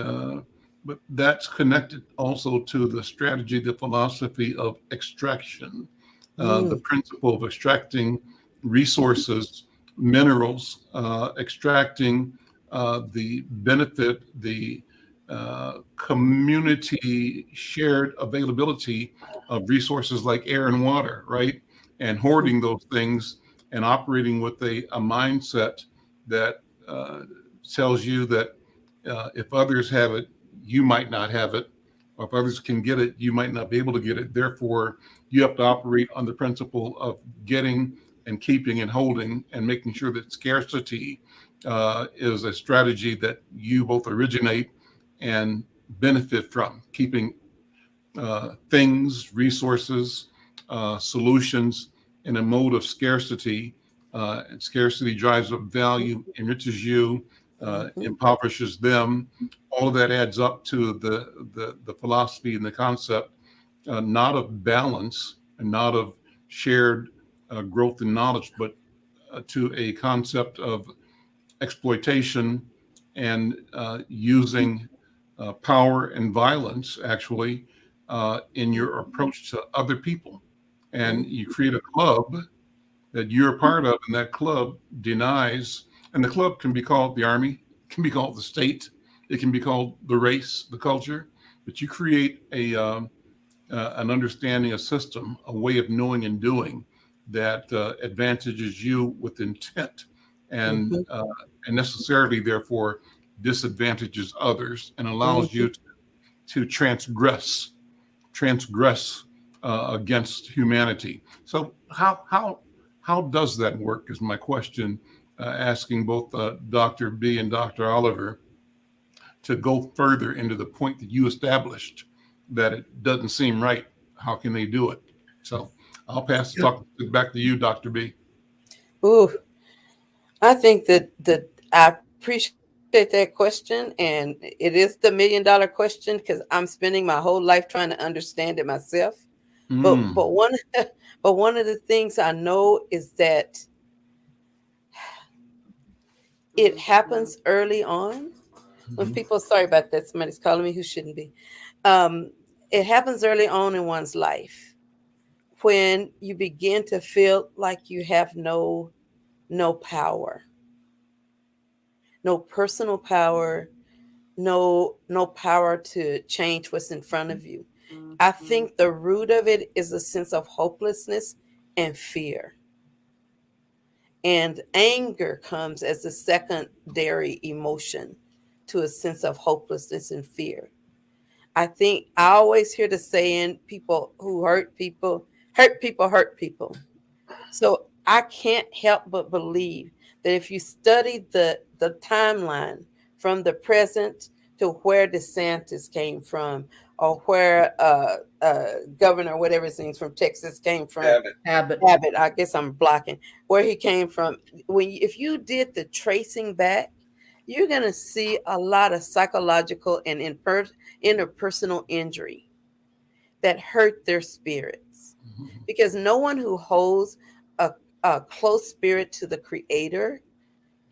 but that's connected also to the strategy, the philosophy of extraction, the principle of extracting resources, minerals, extracting the benefit, the community shared availability of resources like air and water, right? And hoarding those things and operating with a mindset that tells you that if others have it, you might not have it. Or if others can get it, you might not be able to get it. Therefore, you have to operate on the principle of getting and keeping and holding and making sure that scarcity is a strategy that you both originate and benefit from, keeping things, resources, solutions in a mode of scarcity. And scarcity drives up value, enriches you, impoverishes them. All of that adds up to the philosophy and the concept, not of balance and not of shared growth and knowledge, but to a concept of exploitation and using power and violence actually in your approach to other people. And you create a club that you're a part of, and that club denies, and the club can be called the army, it can be called the state, it can be called the race, the culture, but you create an understanding, a system, a way of knowing and doing that advantages you with intent, and necessarily therefore disadvantages others and allows you to transgress against humanity. So how does that work is my question, asking both Dr. B and Dr. Oliver to go further into the point that you established that it doesn't seem right, how can they do it? So I'll pass the talk back to you, Dr. B. Ooh, I think that I appreciate that question, and it is the $1,000,000 question because I'm spending my whole life trying to understand it myself. But Mm. one of the things I know is that it happens early on when Mhm. people. Sorry about that. Somebody's calling me who shouldn't be. Um, it happens early on in one's life when you begin to feel like you have no power, no personal power, no power to change what's in front of you. I think the root of it is a sense of hopelessness and fear. And anger comes as a secondary emotion to a sense of hopelessness and fear. I think I always hear the saying, people who hurt people, hurt people, hurt people. So I can't help but believe that if you study the timeline from the present to where DeSantis came from, or where Governor, whatever his name from Texas came from, Habit. Abbott, I guess I'm blocking, where he came from. If you did the tracing back, you're going to see a lot of psychological and interpersonal injury that hurt their spirits. Mhm. Because no one who holds a, a close spirit to the Creator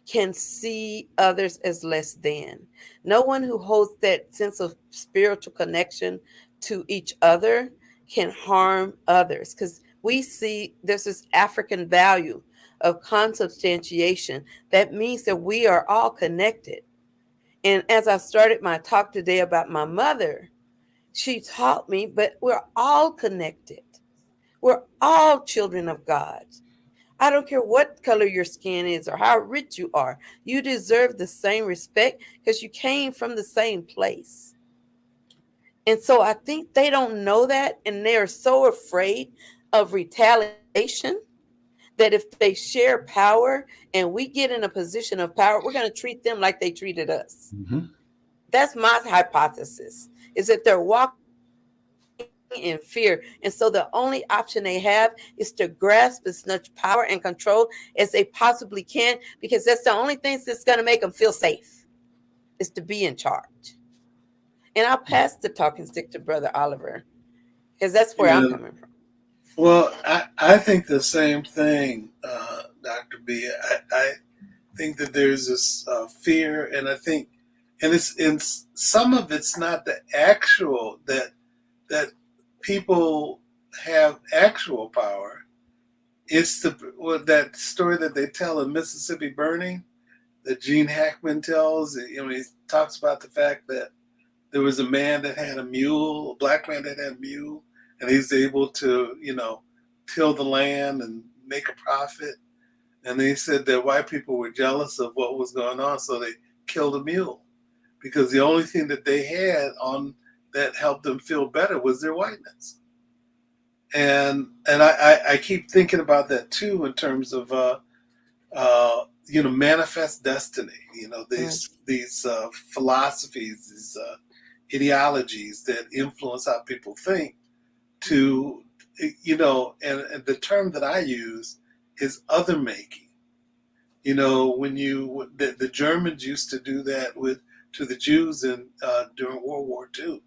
can see others as less than. No one who holds that sense of spiritual connection to each other can harm others. Because we see there's this African value of consubstantiation that means that we are all connected. And as I started my talk today about my mother, she taught me, but we're all connected. We're all children of God. I don't care what color your skin is or how rich you are. You deserve the same respect because you came from the same place. And so I think they don't know that. And they're so afraid of retaliation that if they share power and we get in a position of power, we're going to treat them like they treated us. Mhm. That's my hypothesis, is that they're walking in fear. And so the only option they have is to grasp as much power and control as they possibly can, because that's the only thing that's going to make them feel safe, is to be in charge. And I'll pass the talking stick to Brother Oliver, because that's where I'm Yeah. coming from. Well, I think the same thing, Dr. B. I think that there's this fear, and I think, and it's in some of it's not the actual that people have actual power. It's that story that they tell in Mississippi Burning that Gene Hackman tells. He talks about the fact that there was a man that had a mule, a black man that had a mule, and he's able to, till the land and make a profit. And they said that white people were jealous of what was going on, so they killed a mule because the only thing that they had on that helped them feel better was their whiteness. And I keep thinking about that too in terms of manifest destiny. These philosophies, these ideologies that influence how people think. And the term that I use is other making. When the Germans used to do that to the Jews during World War II,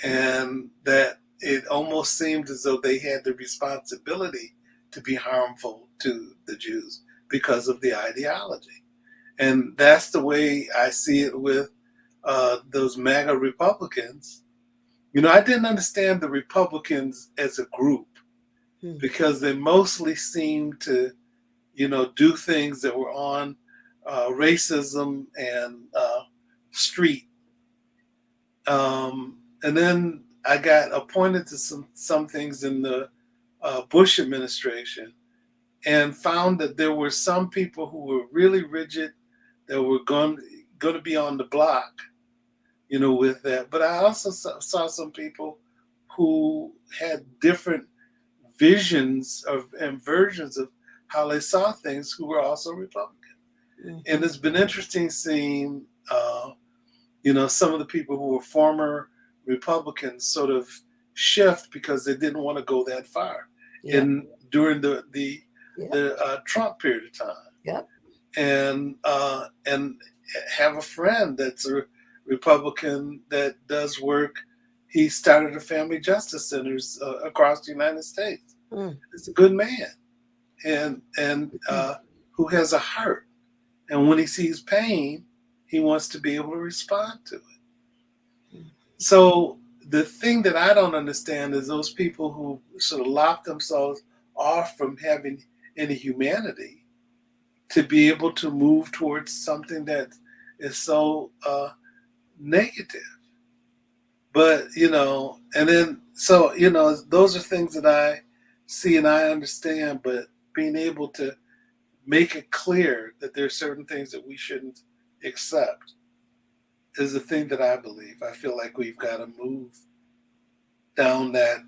and that it almost seemed as though they had the responsibility to be harmful to the Jews because of the ideology. And that's the way I see it with those MAGA Republicans. I didn't understand the Republicans as a group because they mostly seemed to, do things that were on racism and street. And then I got appointed to some things in the Bush administration and found that there were some people who were really rigid that were going to be on the block, with that. But I also saw some people who had different visions and versions of how they saw things who were also Republican. Mm-hmm. And it's been interesting seeing, some of the people who were former Republicans sort of shift because they didn't want to go that far during the Trump period of time. Yep. And have a friend that's a Republican that does work. He started a family justice centers across the United States. He's a good man, and who has a heart. And when he sees pain, he wants to be able to respond to it. So the thing that I don't understand is those people who sort of lock themselves off from having any humanity to be able to move towards something that is so negative. But, and then, so, those are things that I see and I understand, but being able to make it clear that there are certain things that we shouldn't accept is the thing that I believe. I feel like we've got to move down that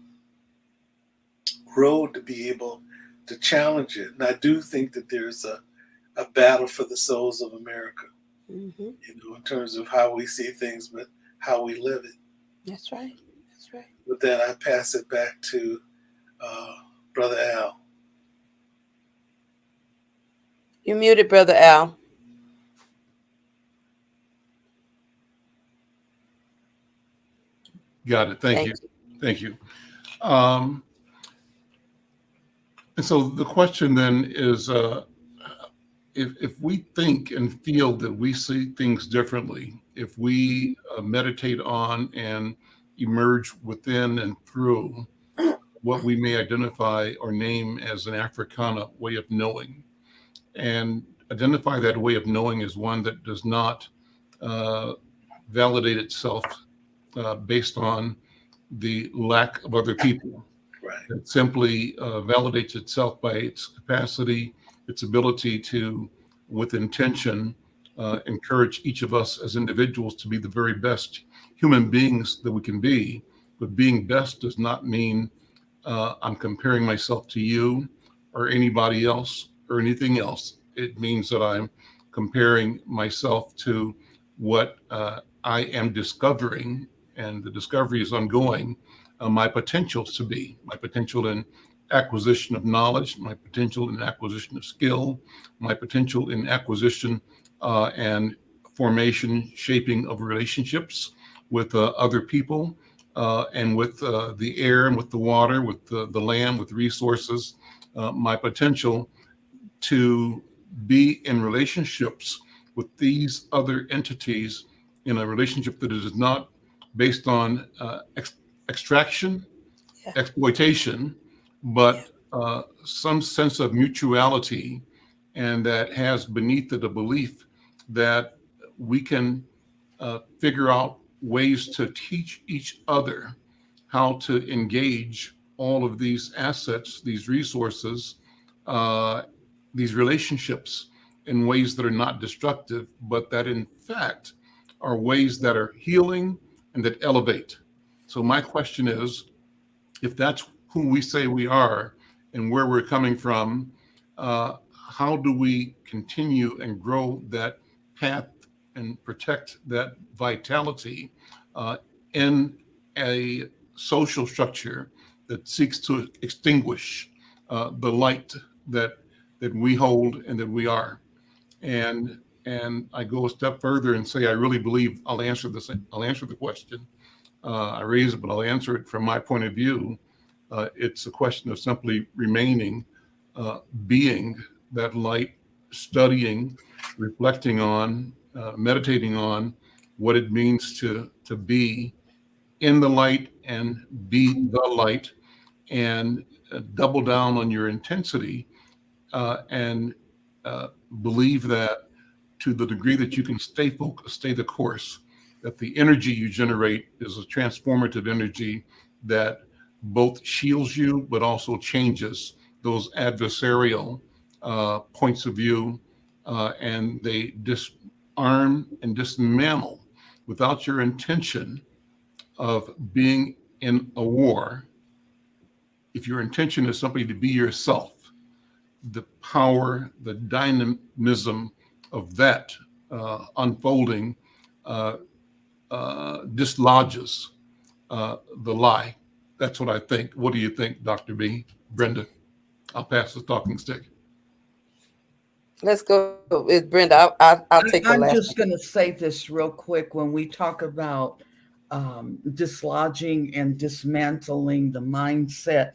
road to be able to challenge it. And I do think that there's a battle for the souls of America, in terms of how we see things, but how we live it. That's right. That's right. With that, I pass it back to Brother Al. You're muted, Brother Al. Got it. Thank you. Thank you. And so the question then is, if we think and feel that we see things differently, if we meditate on and emerge within and through what we may identify or name as an Africana way of knowing, and identify that way of knowing as one that does not validate itself based on the lack of other people. Right. It simply validates itself by its capacity, its ability to, with intention, encourage each of us as individuals to be the very best human beings that we can be. But being best does not mean I'm comparing myself to you or anybody else or anything else. It means that I'm comparing myself to what I am discovering, and the discovery is ongoing, my potentials to be, my potential in acquisition of knowledge, my potential in acquisition of skill, my potential in acquisition and formation, shaping of relationships with other people, and with the air and with the water, with the land, with resources, my potential to be in relationships with these other entities in a relationship that is not based on extraction, exploitation, but some sense of mutuality, and that has beneath it a belief that we can figure out ways to teach each other how to engage all of these assets, these resources, these relationships in ways that are not destructive, but that in fact are ways that are healing and that elevate. So my question is, if that's who we say we are and where we're coming from, how do we continue and grow that path and protect that vitality in a social structure that seeks to extinguish the light that we hold and that we are? And I go a step further and say, I really believe I'll answer the question. I raise it, but I'll answer it from my point of view. It's a question of simply remaining, being that light, studying, reflecting on, meditating on what it means to be in the light and be the light, and double down on your intensity, and believe that to the degree that you can stay focused, stay the course, that the energy you generate is a transformative energy that both shields you, but also changes those adversarial points of view, and they disarm and dismantle without your intention of being in a war. If your intention is simply to be yourself, the power, the dynamism of that unfolding dislodges the lie. That's what I think. What do you think, Dr. B? Brenda? I'll pass the talking stick. Let's go with Brenda. I'll take the I'm last just going to say this real quick. When we talk about dislodging and dismantling the mindset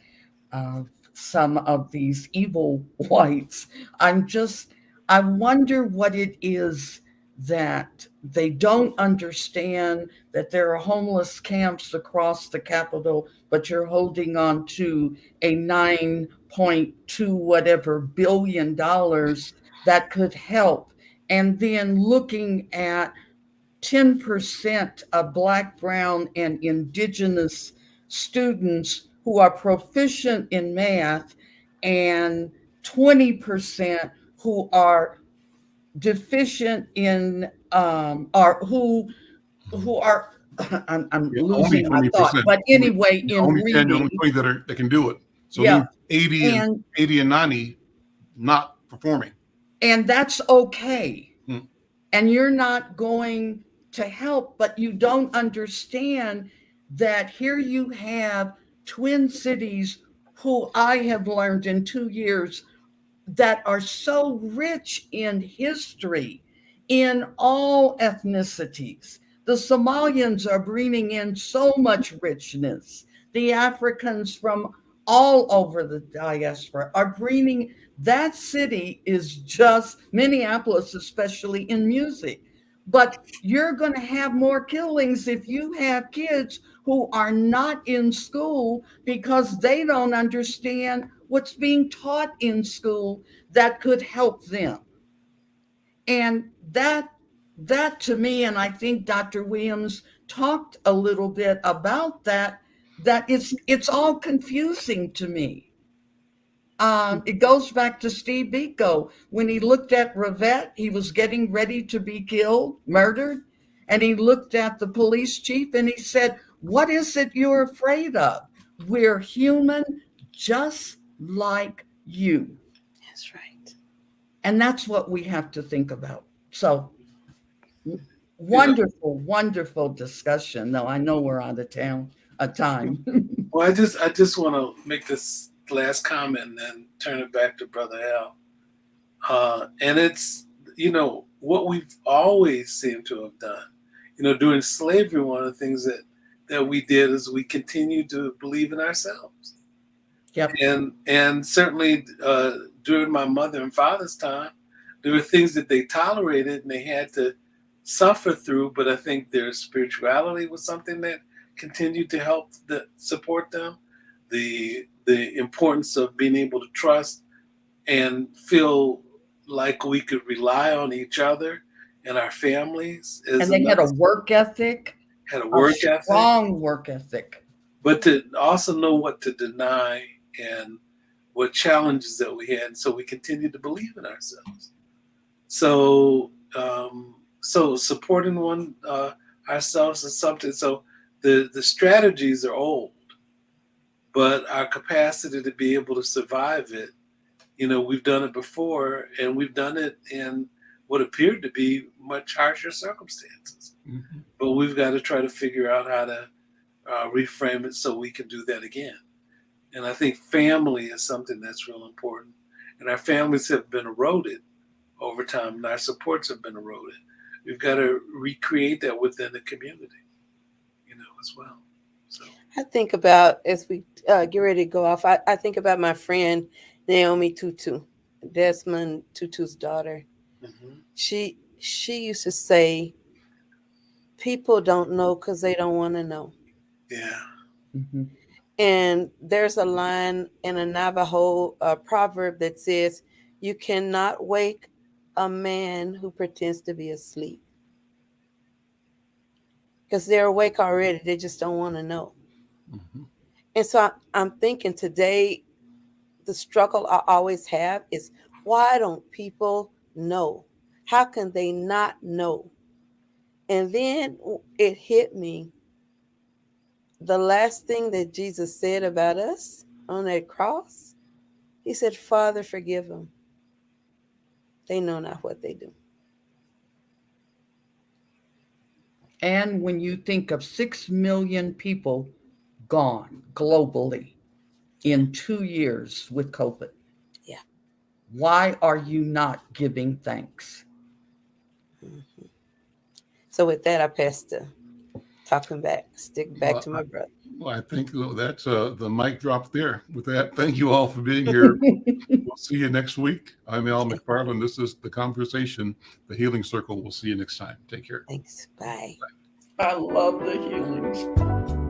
of some of these evil whites, I wonder what it is that they don't understand, that there are homeless camps across the Capitol, but you're holding on to a 9.2 whatever billion dollars that could help. And then looking at 10% of Black, Brown, and Indigenous students who are proficient in math, and 20% who are deficient in, or who are, I'm Yeah, only losing my thought, 20%. but anyway, in Only 10, only reading, 20 that can do it. So it yeah, means 80 and 90 not performing. and that's okay. Hmm. And you're not going to help, but you don't understand that here you have twin cities who I have learned in 2 years that are so rich in history in all ethnicities. The Somalians are bringing in so much richness. The Africans from all over the diaspora are bringing. That city is just Minneapolis, especially in music. But you're going to have more killings if you have kids who are not in school because they don't understand what's being taught in school that could help them. And that to me, and I think Dr. Williams talked a little bit about that, that it's all confusing to me. It goes back to Steve Biko. When he looked at Rivette, he was getting ready to be killed, murdered. And he looked at the police chief and he said, "What is it you're afraid of? We're human just like you." That's right. And that's what we have to think about. So wonderful, wonderful discussion. Though I know we're out of time. Well, I just want to make this last comment and then turn it back to Brother Al. And it's, what we've always seemed to have done. During slavery, one of the things that we did is we continued to believe in ourselves. Yep. And certainly during my mother and father's time, there were things that they tolerated and they had to suffer through. But I think their spirituality was something that continued to help support them. The importance of being able to trust and feel like we could rely on each other and our families. And they had a work ethic. Strong work ethic. But to also know what to deny and what challenges that we had. So we continue to believe in ourselves. So supporting ourselves is something. So the strategies are old, but our capacity to be able to survive it, we've done it before, and we've done it in what appeared to be much harsher circumstances. Mm-hmm. But we've got to try to figure out how to reframe it so we can do that again. And I think family is something that's real important. And our families have been eroded over time, and our supports have been eroded. We've got to recreate that within the community, as well. So I think about, as we get ready to go off, I think about my friend Naomi Tutu, Desmond Tutu's daughter. Mm-hmm. She used to say, people don't know because they don't want to know. Yeah. Mm-hmm. And there's a line in a Navajo proverb that says, you cannot wake a man who pretends to be asleep. Because they're awake already. They just don't want to know. Mm-hmm. And so I'm thinking today, the struggle I always have is, why don't people know? How can they not know? And then it hit me. The last thing that Jesus said about us on that cross, he said, Father, forgive them. They know not what they do. And when you think of 6 million people gone globally in 2 years with COVID. Yeah. Why are you not giving thanks? Mhm. So with that, I pass the talking back, stick back to my brother. Well, I think that's the mic drop there. With that, thank you all for being here. We'll see you next week. I'm Al McFarlane. This is The Conversation, The Healing Circle. We'll see you next time. Take care. Thanks. Bye. I love the healings.